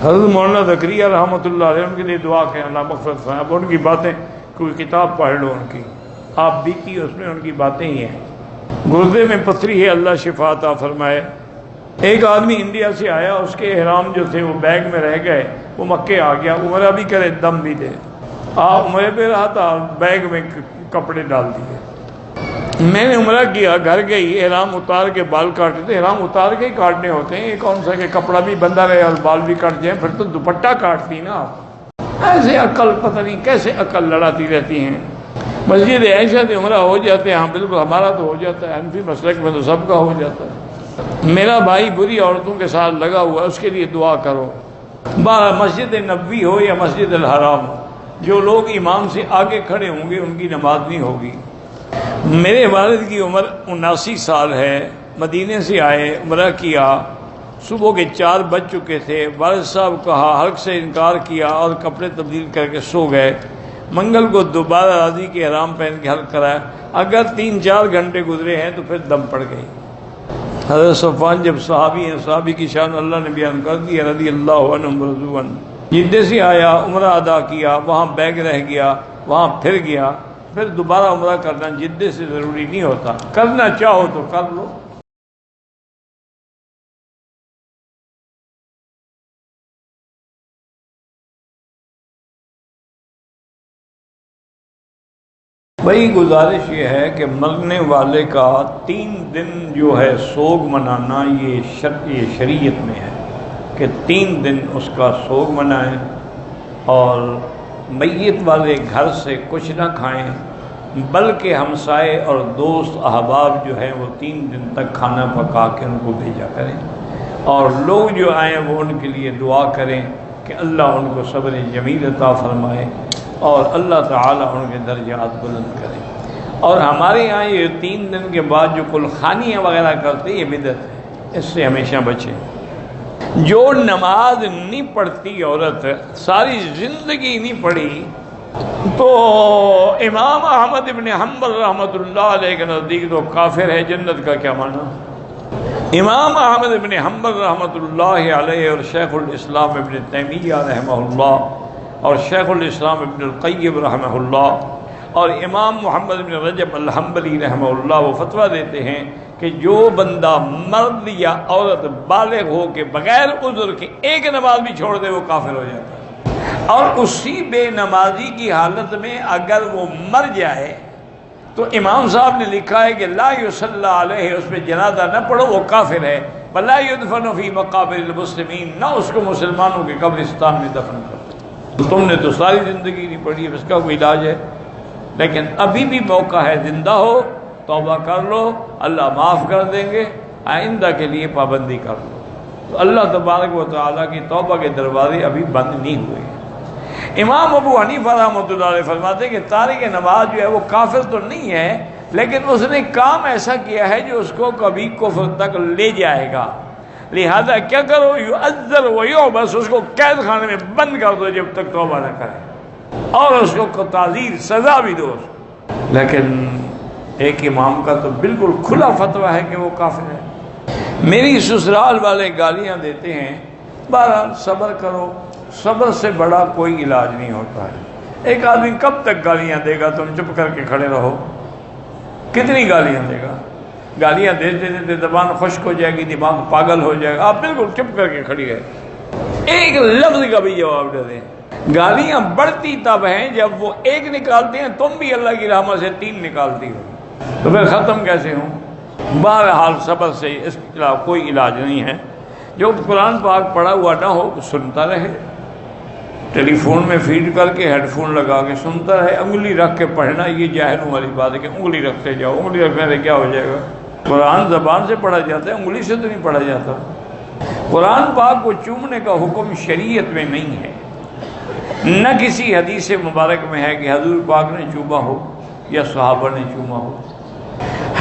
حضرت مولانا زکریا رحمۃ اللہ علیہ ان کے لیے دعا کہ اللہ مغفرت فرمائے. اب ان کی باتیں کوئی کتاب پڑھ لو ان کی، آپ بھی کی اس میں ان کی باتیں ہی ہیں. گردے میں پتھری ہے، اللہ شفا عطا فرمائے. ایک آدمی انڈیا سے آیا، اس کے احرام جو تھے وہ بیگ میں رہ گئے، وہ مکے آ گیا، عمرہ بھی کرے دم بھی دے. آپ عمرے پہ رہا تھا، بیگ میں کپڑے ڈال دیے. میں نے عمرہ کیا، گھر گئی، احرام اتار کے بال کاٹے تھے. احرام اتار کے ہی کاٹنے ہوتے ہیں، یہ کون سا کہ کپڑا بھی بندھا رہے اور بال بھی کٹ جائیں، پھر تو دوپٹہ کاٹتی نا آپ. ایسے عقل پتہ نہیں کیسے عقل لڑاتی رہتی ہیں. مسجد عائشہ سے عمرہ ہو جاتے ہیں. ہاں بالکل، ہمارا تو ہو جاتا ہے، حنفی مسلک میں تو سب کا ہو جاتا ہے. میرا بھائی بری عورتوں کے ساتھ لگا ہوا ہے، اس کے لیے دعا کرو. مسجد نبوی ہو یا مسجد الحرام ہو، جو لوگ امام سے آگے کھڑے ہوں گے ان کی نماز نہیں ہوگی. میرے والد کی عمر 79 سال ہے، مدینے سے آئے، عمرہ کیا، صبح کے 4 بج چکے تھے. والد صاحب کہا، حلق سے انکار کیا اور کپڑے تبدیل کر کے سو گئے. منگل کو دوبارہ راضی کے احرام پہن کے حلق کرایا. اگر 3-4 گھنٹے گزرے ہیں تو پھر دم پڑ گئی. حضرت صفوان جب صحابی ہیں، صحابی کی شان اللہ نے بیان کر دی، رضی اللہ عنہم ورضوا عنہ. جدے سے آیا، عمرہ ادا کیا، وہاں بیگ رہ گیا، وہاں پھر گیا. پھر دوبارہ عمرہ کرنا جدے سے ضروری نہیں ہوتا، کرنا چاہو تو کر لو. بھائی گزارش یہ ہے کہ مرنے والے کا 3 دن جو ہے سوگ منانا، یہ شریعت میں ہے کہ 3 دن اس کا سوگ منائیں، اور میت والے گھر سے کچھ نہ کھائیں، بلکہ ہمسائے اور دوست احباب جو ہیں وہ 3 دن تک کھانا پکا کے ان کو بھیجا کریں، اور لوگ جو آئیں وہ ان کے لیے دعا کریں کہ اللہ ان کو صبر جمیل عطا فرمائے اور اللہ تعالیٰ ان کے درجات بلند کرے. اور ہمارے یہاں یہ 3 دن کے بعد جو کلخانیاں وغیرہ کرتے یہ بدعت ہے، اس سے ہمیشہ بچیں. جو نماز نہیں پڑھتی عورت، ساری زندگی نہیں پڑھی، تو امام احمد ابن حنبل رحمۃ اللہ علیہ کے نزدیک تو کافر ہے. جنت کا کیا معنی؟ امام احمد ابن حنبل رحمۃ اللہ علیہ اور شیخ الاسلام ابن تیمیہ رحمہ اللہ اور شیخ الاسلام ابن القیم رحمہ اللہ اور امام محمد بن رجب الحنبلی رحمہ اللہ وہ فتویٰ دیتے ہیں کہ جو بندہ مرد یا عورت بالغ ہو کے بغیر عذر کے ایک نماز بھی چھوڑ دے وہ کافر ہو جاتا ہے. اور اسی بے نمازی کی حالت میں اگر وہ مر جائے تو امام صاحب نے لکھا ہے کہ لا یصلی علیہ، اس پہ جنازہ نہ پڑھو، وہ کافر ہے. ولا یدفن فی مقابر المسلمین، نہ اس کو مسلمانوں کے قبرستان میں دفن کرو. تم نے تو ساری زندگی نہیں پڑھی، اس کا کوئی علاج ہے؟ لیکن ابھی بھی موقع ہے، زندہ ہو توبہ کر لو، اللہ معاف کر دیں گے. آئندہ کے لیے پابندی کر لو. تو اللہ تبارک و تعالیٰ کی توبہ کے دروازے ابھی بند نہیں ہوئے. امام ابو حنیفہ رحمۃ اللہ علیہ فرماتے ہیں کہ تارک نماز جو ہے وہ کافر تو نہیں ہے، لیکن اس نے کام ایسا کیا ہے جو اس کو کبھی کفر تک لے جائے گا. لہذا کیا کرو، یعذر ویحبس، اس کو قید خانے میں بند کر دو جب تک توبہ نہ کرے، اور اس کو تعزیر سزا بھی دو. لیکن ایک امام کا تو بالکل کھلا فتویٰ ہے کہ وہ کافر ہے. میری سسرال والے گالیاں دیتے ہیں، بہرحال صبر کرو، صبر سے بڑا کوئی علاج نہیں ہوتا ہے. ایک آدمی کب تک گالیاں دے گا؟ تم چپ کر کے کھڑے رہو. کتنی گالیاں دے گا؟ گالیاں دیتے دیتے زبان خشک ہو جائے گی، دماغ پاگل ہو جائے گا. آپ بالکل چپ کر کے کھڑی ہے، ایک لفظ کا بھی جواب نہ دیں. گالیاں بڑھتی تب ہیں جب وہ ایک نکالتے ہیں، تم بھی اللہ کی رحمت سے 3 نکالتی ہو، تو پھر ختم کیسے ہوں؟ بہرحال صبر سے اس کے خلاف کوئی علاج نہیں ہے. جو قرآن پاک پڑھا ہوا نہ ہو سنتا رہے، ٹیلی فون میں فیڈ کر کے ہیڈ فون لگا کے سنتا رہے. انگلی رکھ کے پڑھنا یہ جاہلوں والی بات ہے کہ انگلی رکھتے جاؤ. انگلی رکھنے سے کیا ہو جائے گا؟ قرآن زبان سے پڑھا جاتا ہے، انگلی سے تو نہیں پڑھا جاتا. قرآن پاک کو چومنے کا حکم شریعت میں نہیں ہے، نہ کسی حدیث مبارک میں ہے کہ حضور پاک نے چوما ہو یا صحابہ نے چوما ہو.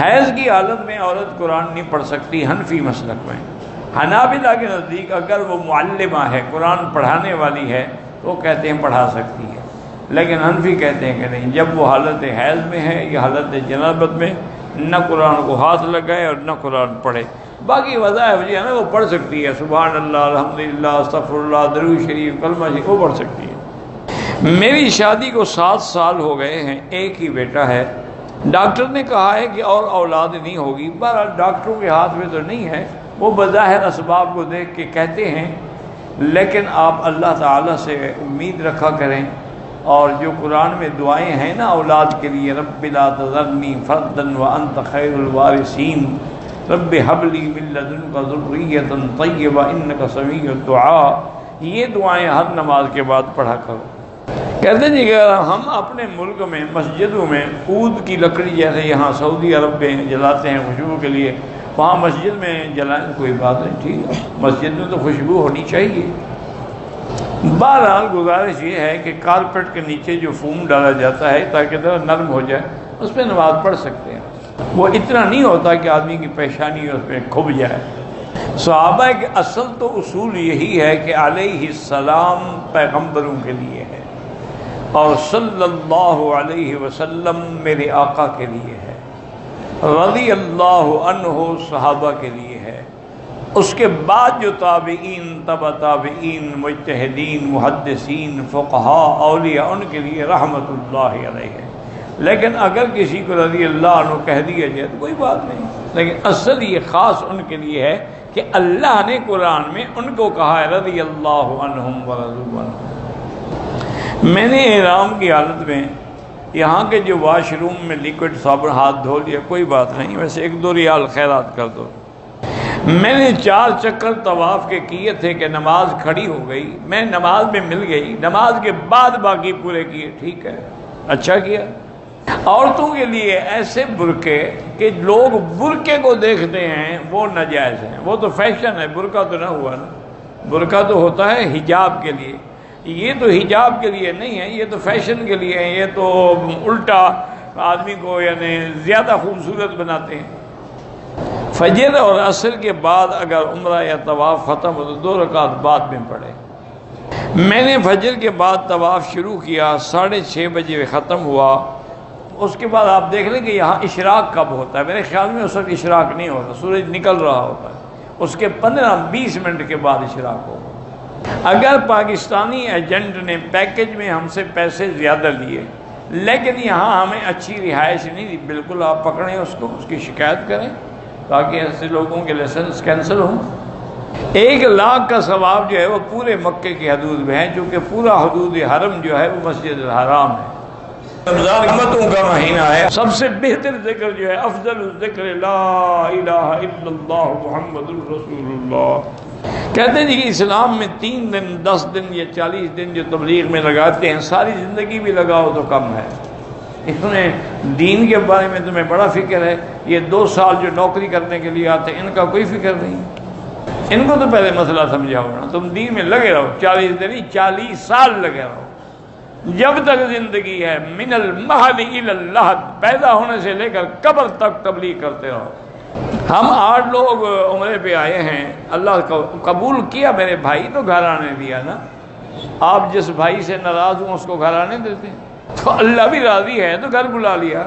حیض کی حالت میں عورت قرآن نہیں پڑھ سکتی حنفی مسلک میں. حنابلہ کے نزدیک اگر وہ معلمہ ہے، قرآن پڑھانے والی ہے، تو وہ کہتے ہیں پڑھا سکتی ہے. لیکن حنفی کہتے ہیں کہ نہیں، جب وہ حالت حیض میں ہے یا حالت جنابت میں، نہ قرآن کو ہاتھ لگائے اور نہ قرآن پڑھے. باقی وظائف جو ہے نا وہ پڑھ سکتی ہے، سبحان اللہ، الحمدللہ، استغفر اللہ، درود شریف، کلمہ شریف، وہ پڑھ سکتی ہے۔ میری شادی کو 7 سال ہو گئے ہیں، ایک ہی بیٹا ہے، ڈاکٹر نے کہا ہے کہ اور اولاد نہیں ہوگی۔ بہرحال ڈاکٹروں کے ہاتھ میں تو نہیں ہے، وہ بظاہر اسباب کو دیکھ کے کہتے ہیں، لیکن آپ اللہ تعالیٰ سے امید رکھا کریں، اور جو قرآن میں دعائیں ہیں نا اولاد کے لیے، رب لا تذرنی فردا وانت خیر الوارثین، رب حب لی من لدنک ذریۃ طیبہ انک سمیع الدعاء، یہ دعائیں ہر نماز کے بعد پڑھا کرو۔ کہتے ہیں کہ ہم اپنے ملک میں مسجدوں میں عود کی لکڑی جیسے یہاں سعودی عرب میں جلاتے ہیں خوشبو کے لیے، وہاں مسجد میں جلائیں، کوئی بات نہیں، ٹھیک ہے، مسجد میں تو خوشبو ہونی چاہیے۔ بہرحال گزارش یہ ہے کہ کارپیٹ کے نیچے جو فوم ڈالا جاتا ہے تاکہ ذرا نرم ہو جائے، اس پہ نماز پڑھ سکتے ہیں، وہ اتنا نہیں ہوتا کہ آدمی کی پیشانی اس پہ کھب جائے۔ صحابہ کے اصل تو اصول یہی ہے کہ علیہ السلام پیغمبروں کے لیے ہے، اور صلی اللہ علیہ وسلم میرے آقا کے لیے ہے، رضی اللہ عنہ صحابہ کے لیے ہے، اس کے بعد جو تابعین، تبع تابعین، مجتہدین، محدثین، فقہاء، اولیاء، ان کے لیے رحمت اللہ علیہ ہے۔ لیکن اگر کسی کو رضی اللہ عنہ کہہ دیا جائے تو کوئی بات نہیں، لیکن اصل یہ خاص ان کے لیے ہے کہ اللہ نے قرآن میں ان کو کہا ہے رضی اللہ عنہم ورضوا عنہ۔ میں نے احرام کی حالت میں یہاں کے جو واش روم میں لیکوڈ صابن ہاتھ دھو لیا، کوئی بات نہیں، ویسے 1-2 ریال خیرات کر دو۔ میں نے 4 چکر طواف کے کیے تھے کہ نماز کھڑی ہو گئی، میں نماز میں مل گئی، نماز کے بعد باقی پورے کیے، ٹھیک ہے، اچھا کیا۔ عورتوں کے لیے ایسے برقعے کہ لوگ برقعے کو دیکھتے ہیں وہ ناجائز ہیں، وہ تو فیشن ہے، برقع تو نہ ہوا نا، برقع تو ہوتا ہے حجاب کے لیے، یہ تو حجاب کے لیے نہیں ہے، یہ تو فیشن کے لیے ہے، یہ تو الٹا آدمی کو یعنی زیادہ خوبصورت بناتے ہیں۔ فجر اور عصر کے بعد اگر عمرہ یا طواف ختم ہو تو 2 رکعت بعد میں پڑھے۔ میں نے فجر کے بعد طواف شروع کیا، 6:30 بجے ختم ہوا، اس کے بعد آپ دیکھ لیں کہ یہاں اشراق کب ہوتا ہے، میرے خیال میں اس وقت اشراق نہیں ہوتا، سورج نکل رہا ہوتا ہے، اس کے 15-20 منٹ کے بعد اشراق ہوگا۔ اگر پاکستانی ایجنٹ نے پیکج میں ہم سے پیسے زیادہ لیے لیکن یہاں ہمیں اچھی رہائش نہیں دی، بالکل آپ پکڑیں اس کو، اس کی شکایت کریں تاکہ ایسے لوگوں کے لائسنس کینسل ہوں۔ 1 لاکھ کا ثواب جو ہے وہ پورے مکے کی حدود میں ہے، چونکہ پورا حدود حرم جو ہے وہ مسجد الحرام ہے۔ رمضان رحمتوں کا مہینہ ہے، سب سے بہتر ذکر جو ہے افضل الذکر لا الہ الا اللہ محمد الرسول اللہ۔ کہتے ہیں کہ اسلام میں 3 دن، 10 دن یا 40 دن جو تبلیغ میں لگاتے ہیں، ساری زندگی بھی لگاؤ تو کم ہے۔ اس میں دین کے بارے میں تمہیں بڑا فکر ہے، یہ 2 سال جو نوکری کرنے کے لیے آتے ہیں ان کا کوئی فکر نہیں، ان کو تو پہلے مسئلہ سمجھاؤ نا، تم دین میں لگے رہو، 40 دن نہیں 40 سال لگے رہو، جب تک زندگی ہے، من المہد الی اللحد، پیدا ہونے سے لے کر قبر تک تبلیغ کرتے رہو۔ ہم 8 لوگ عمرے پہ آئے ہیں، اللہ کو قبول کیا، میرے بھائی تو گھر آنے دیا نا، آپ جس بھائی سے ناراض ہوں اس کو گھر آنے دیتے ہیں، تو اللہ بھی راضی ہے تو گھر بلا لیا۔